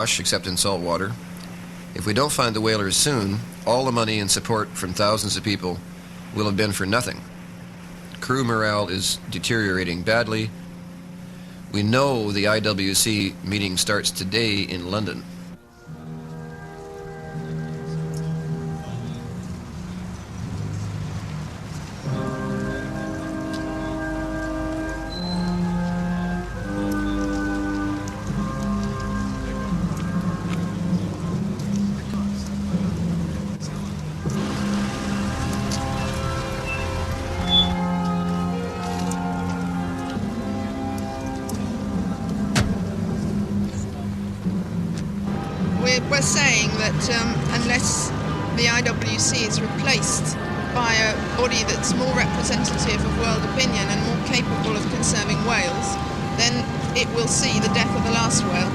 except in salt water. If we don't find the whalers soon, all the money and support from thousands of people will have been for nothing. Crew morale is deteriorating badly. We know the IWC meeting starts today in London. We're saying that unless the IWC is replaced by a body that's more representative of world opinion and more capable of conserving whales, then it will see the death of the last whale.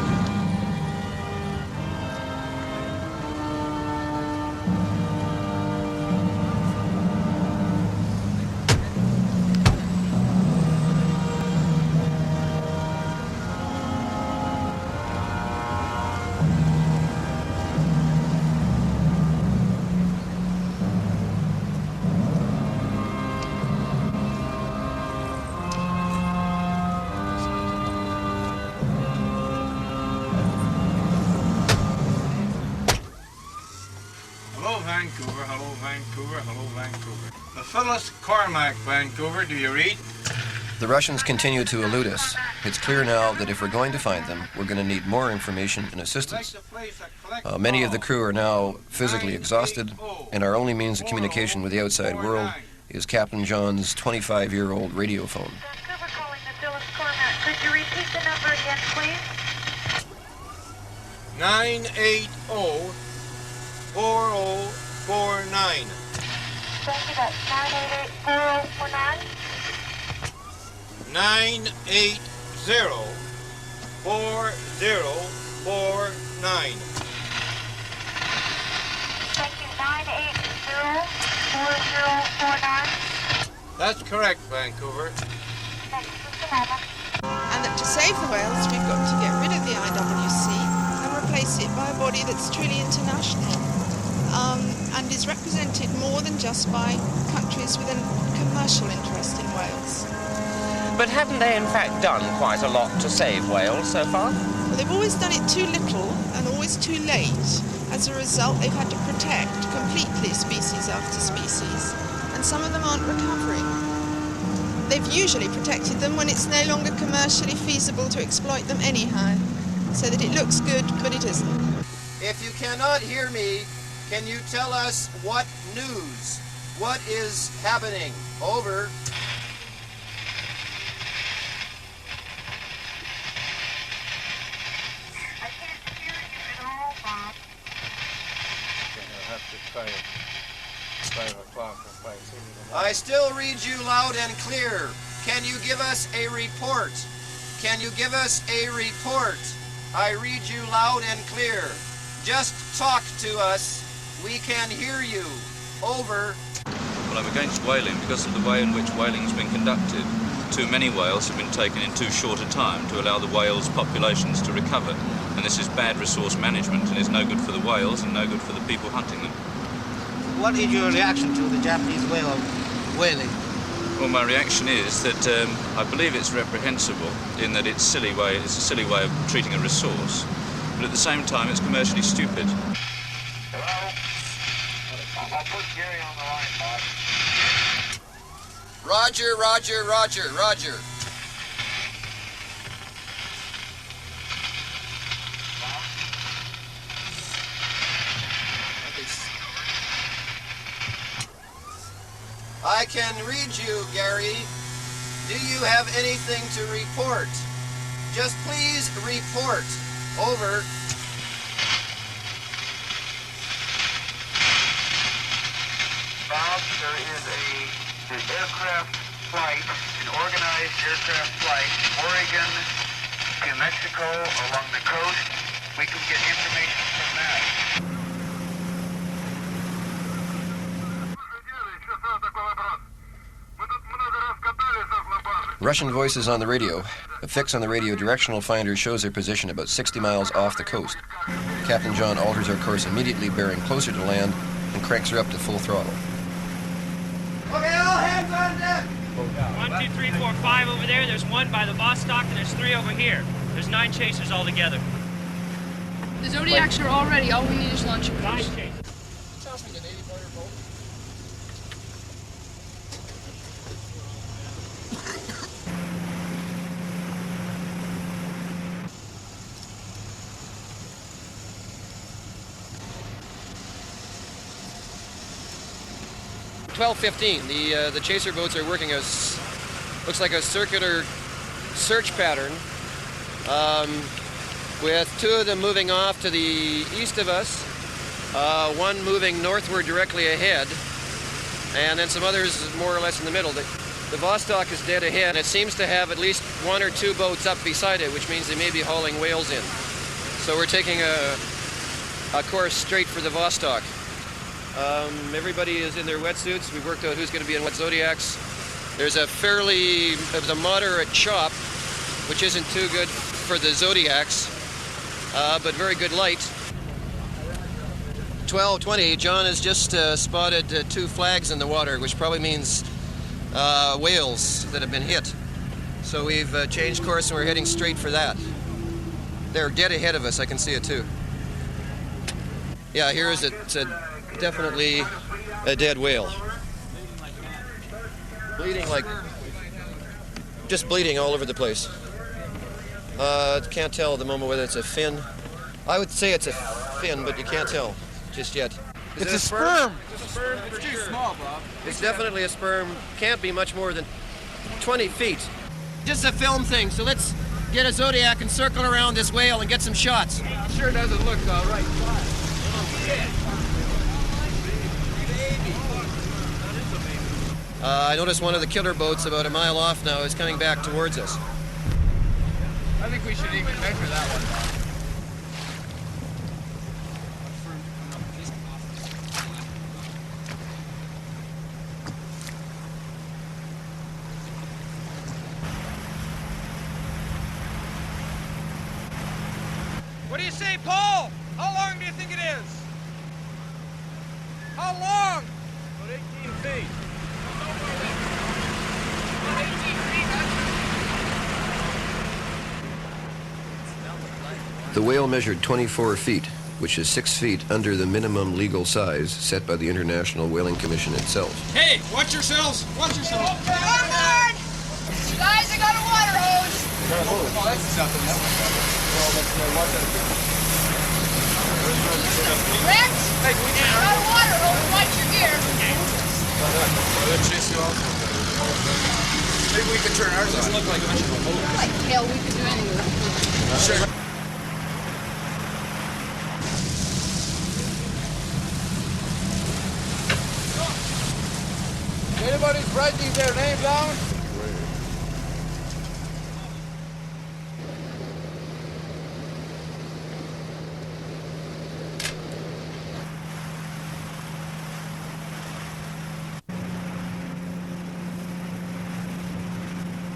Hello Vancouver, hello Vancouver. The Phyllis Cormac, Vancouver, do you read? The Russians continue to elude us. It's clear now that if we're going to find them, we're going to need more information and assistance. Many of the crew are now physically exhausted, and our only means of communication with the outside world is Captain John's 25-year-old radio phone. Vancouver calling the Phyllis Cormac. Could you repeat the number again, please? 980-4049. Thank you, that's 988-4049. 980-4049. Thank you, 980-4049. That's correct, Vancouver. Thanks, just a moment. And that to save the whales, we've got to get rid of the IWC and replace it by a body that's truly international and is represented more than just by countries with a commercial interest in whales. But haven't they in fact done quite a lot to save whales so far? Well, they've always done it too little and always too late. As a result, they've had to protect completely species after species, and some of them aren't recovering. They've usually protected them when it's no longer commercially feasible to exploit them anyhow, so that it looks good, but it isn't. If you cannot hear me, can you tell us what news? What is happening? Over. I can't hear you at all, Bob. I'll have to try it 5 o'clock or 5:30. I still read you loud and clear. Can you give us a report? Can you give us a report? I read you loud and clear. Just talk to us. We can hear you. Over. Well, I'm against whaling because of the way in which whaling has been conducted. Too many whales have been taken in too short a time to allow the whales' populations to recover. And this is bad resource management and is no good for the whales and no good for the people hunting them. What is your reaction to the Japanese way of whaling? Well, my reaction is that I believe it's reprehensible in that it's a silly way of treating a resource, but at the same time it's commercially stupid. Hello? I'll put Gary on the line, Bob. Roger, roger, roger, roger. I can read you, Gary. Do you have anything to report? Just please report. Over. Bob, there is an aircraft flight, an organized aircraft flight, Oregon to Mexico along the coast. We can get information from that. Russian voices on the radio. A fix on the radio directional finder shows their position about 60 miles off the coast. Captain John alters our course immediately, bearing closer to land, and cranks her up to full throttle. Okay, all hands on deck! 1, 2, 3, 4, 5 over there. There's 1 by the Vostok, and there's 3 over here. There's 9 chasers altogether. The Zodiacs are all ready. All we need is launch 9 orders. chasers. 12:15. The chaser boats are working looks like a circular search pattern, with 2 of them moving off to the east of us, 1 moving northward directly ahead, and then some others more or less in the middle. The Vostok is dead ahead, and it seems to have at least 1 or 2 boats up beside it, which means they may be hauling whales in. So we're taking a course straight for the Vostok. Everybody is in their wetsuits. We've worked out who's going to be in what Zodiacs. There's a moderate chop, which isn't too good for the Zodiacs, but very good light. 12:20, John has just spotted 2 flags in the water, which probably means whales that have been hit. So we've changed course and we're heading straight for that. They're dead ahead of us, I can see it too. Yeah, here is definitely a dead whale. Just bleeding all over the place. Can't tell at the moment whether it's a fin. I would say it's a fin, but you can't tell just yet. It's a sperm. It's too small, Bob. It's definitely a sperm. Can't be much more than 20 feet. Just a film thing, so let's get a Zodiac and circle around this whale and get some shots. Sure doesn't look right. I noticed one of the killer boats about a mile off now is coming back towards us. I think we should even measure that one, Bob. What do you say, Paul? How long do you think it is? How long? About 18 feet. The whale measured 24 feet, which is 6 feet under the minimum legal size set by the International Whaling Commission itself. Hey, watch yourselves! Watch yourselves! Forward! Guys, I got a water hose! Oh, that's something. Rex? I got a water hose. Watch your gear. Maybe we could turn ours on. Look like Like hell, we could do anything with it. Sure. Anybody's writing their name down?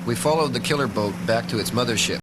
We followed the killer boat back to its mothership.